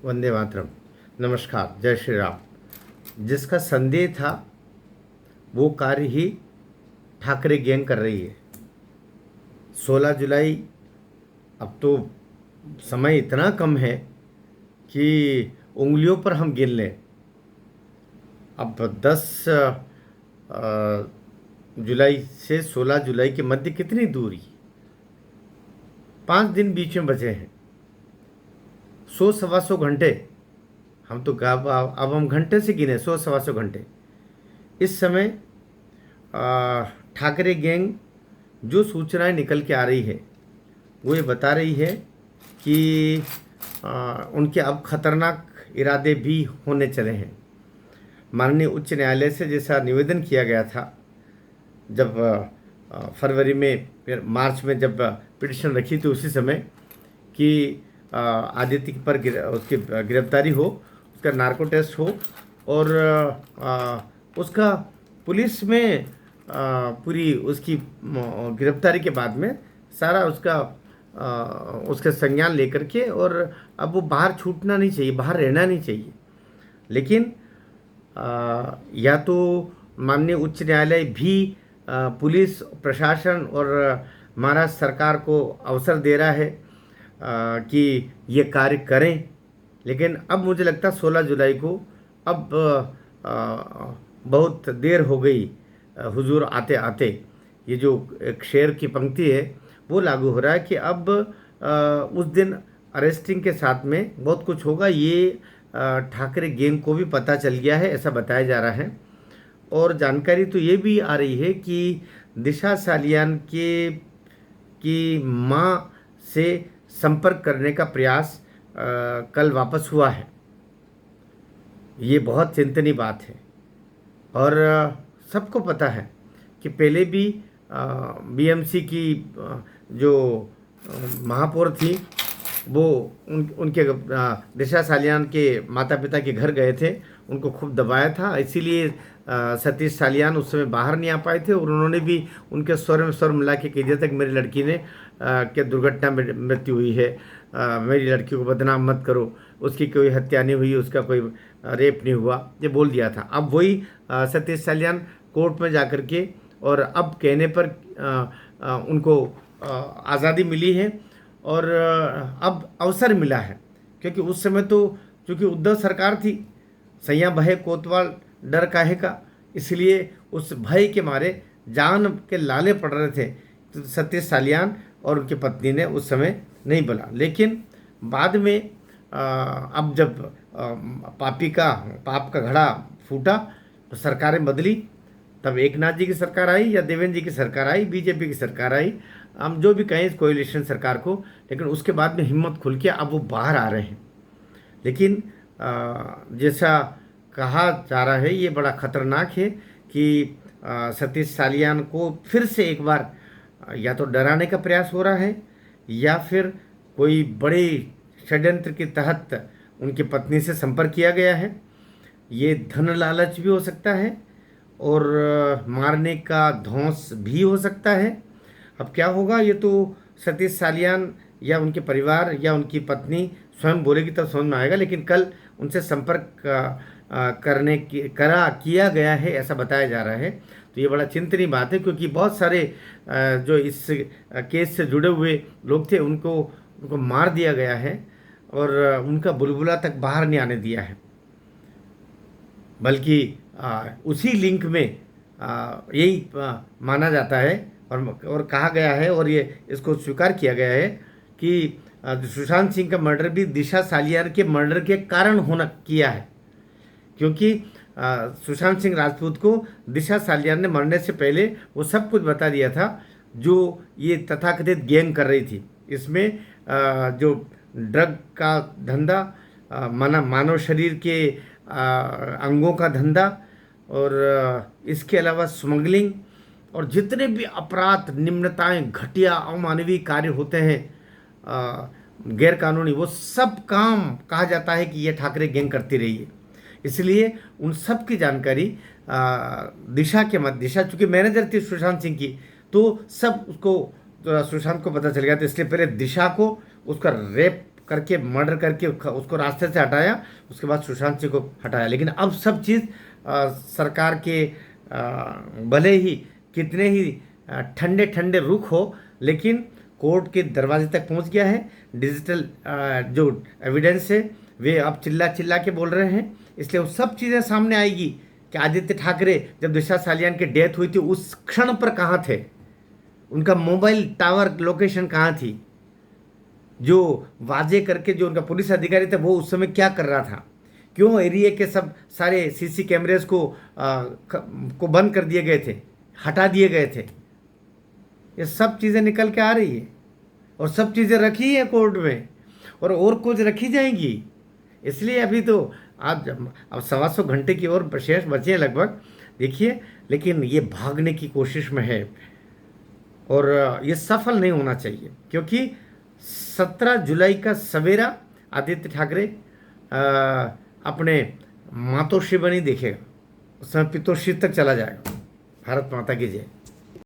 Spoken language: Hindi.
वंदे मातरम। नमस्कार, जय श्री राम। जिसका संदेह था वो कार्य ही ठाकरे गैंग कर रही है। 16 जुलाई, अब तो समय इतना कम है कि उंगलियों पर हम गिन लें। अब 10 जुलाई से 16 जुलाई के मध्य कितनी दूरी, 5 दिन बीच में बचे हैं। 100 सवा 100 घंटे, हम तो अब हम घंटे से गिने, 100 सवा 100 घंटे। इस समय ठाकरे गैंग जो सूचनाएं निकल के आ रही है वो ये बता रही है कि उनके अब खतरनाक इरादे भी होने चले हैं। माननीय उच्च न्यायालय से जैसा निवेदन किया गया था जब फरवरी में, फिर मार्च में जब पिटिशन रखी थी, उसी समय कि आदित्य पर उसकी गिरफ्तारी हो, उसका नार्को टेस्ट हो और उसका पुलिस में पूरी उसकी गिरफ्तारी के बाद में सारा उसका संज्ञान लेकर के, और अब वो बाहर छूटना नहीं चाहिए, बाहर रहना नहीं चाहिए। लेकिन या तो माननीय उच्च न्यायालय भी पुलिस प्रशासन और महाराष्ट्र सरकार को अवसर दे रहा है कि ये कार्य करें। लेकिन अब मुझे लगता है 16 जुलाई को अब बहुत देर हो गई हुजूर आते आते। ये जो एक शेर की पंक्ति है वो लागू हो रहा है कि अब उस दिन अरेस्टिंग के साथ में बहुत कुछ होगा। ये ठाकरे गैंग को भी पता चल गया है, ऐसा बताया जा रहा है। और जानकारी तो ये भी आ रही है कि दिशा सालियान की माँ से संपर्क करने का प्रयास कल वापस हुआ है। ये बहुत चिंतनीय बात है। और सबको पता है कि पहले भी बीएमसी की जो महापौर थी वो उनके दिशा सालियान के माता पिता के घर गए थे, उनको खूब दबाया था। इसीलिए सतीश सालियान उस समय बाहर नहीं आ पाए थे और उन्होंने भी उनके स्वर में स्वर मिला के कह दिया था कि मेरी लड़की ने क्या दुर्घटना में मृत्यु हुई है, मेरी लड़की को बदनाम मत करो, उसकी कोई हत्या नहीं हुई, उसका कोई रेप नहीं हुआ, ये बोल दिया था। अब वही सतीश सालियान कोर्ट में जा कर के, और अब कहने पर उनको आज़ादी मिली है और अब अवसर मिला है। क्योंकि उस समय तो चूँकि उद्धव सरकार थी, सैया भय कोतवाल डर काहे का, इसलिए उस भय के मारे जान के लाले पड़ रहे थे। तो सतीश सालियान और उनकी पत्नी ने उस समय नहीं बोला। लेकिन बाद में अब जब पाप का घड़ा फूटा तो सरकारें बदली, तब एकनाथ जी की सरकार आई या देवेंद्र जी की सरकार आई, बीजेपी की सरकार आई, हम जो भी कहें कोएलिशन सरकार को। लेकिन उसके बाद में हिम्मत खुल के अब वो बाहर आ रहे हैं। लेकिन जैसा कहा जा रहा है ये बड़ा खतरनाक है कि सतीश सालियान को फिर से एक बार या तो डराने का प्रयास हो रहा है या फिर कोई बड़े षड्यंत्र के तहत उनकी पत्नी से संपर्क किया गया है। ये धन लालच भी हो सकता है और मारने का धौंस भी हो सकता है। अब क्या होगा ये तो सतीश सालियान या उनके परिवार या उनकी पत्नी स्वयं बोलेगी तब समझ में आएगा। लेकिन कल उनसे संपर्क किया गया है, ऐसा बताया जा रहा है। तो ये बड़ा चिंतनीय बात है, क्योंकि बहुत सारे जो इस केस से जुड़े हुए लोग थे उनको मार दिया गया है और उनका बुलबुला तक बाहर नहीं आने दिया है। बल्कि उसी लिंक में यही माना जाता है और कहा गया है और ये इसको स्वीकार किया गया है कि सुशांत सिंह का मर्डर भी दिशा सालियान के मर्डर के कारण होना किया है। क्योंकि सुशांत सिंह राजपूत को दिशा सालियान ने मरने से पहले वो सब कुछ बता दिया था जो ये तथाकथित गैंग कर रही थी। इसमें जो ड्रग का धंधा, मानव शरीर के अंगों का धंधा और इसके अलावा स्मगलिंग और जितने भी अपराध, निम्नताएं, घटिया अमानवीय कार्य होते हैं गैर कानूनी, वो सब काम कहा जाता है कि ये ठाकरे गैंग करती रही है। इसलिए उन सब की जानकारी दिशा चूँकि मैनेजर थी सुशांत सिंह की, तो सब उसको सुशांत को पता चल गया था। इसलिए पहले दिशा को उसका रेप करके मर्डर करके उसको रास्ते से हटाया, उसके बाद सुशांत सिंह को हटाया। लेकिन अब सब चीज़ सरकार के भले ही कितने ही ठंडे ठंडे रुख हो, लेकिन कोर्ट के दरवाजे तक पहुंच गया है। डिजिटल जो एविडेंस है वे अब चिल्ला चिल्ला के बोल रहे हैं, इसलिए वो सब चीज़ें सामने आएगी कि आदित्य ठाकरे जब दिशा सालियान की डेथ हुई थी उस क्षण पर कहाँ थे, उनका मोबाइल टावर लोकेशन कहाँ थी, जो वाजे करके जो उनका पुलिस अधिकारी था वो उस समय क्या कर रहा था, क्यों एरिया के सब सारे सीसी कैमरेज को बंद कर दिए गए थे, हटा दिए गए थे। ये सब चीज़ें निकल के आ रही है और सब चीज़ें रखी है कोर्ट में और कुछ रखी जाएंगी। इसलिए अभी तो आज अब 125 घंटे की और शेष बचे हैं लगभग, देखिए। लेकिन ये भागने की कोशिश में है और ये सफल नहीं होना चाहिए, क्योंकि 17 जुलाई का सवेरा आदित्य ठाकरे अपने मातोश्री बनी देखेगा, उस समय पितोश्री तक चला जाएगा। भारत माता की जय।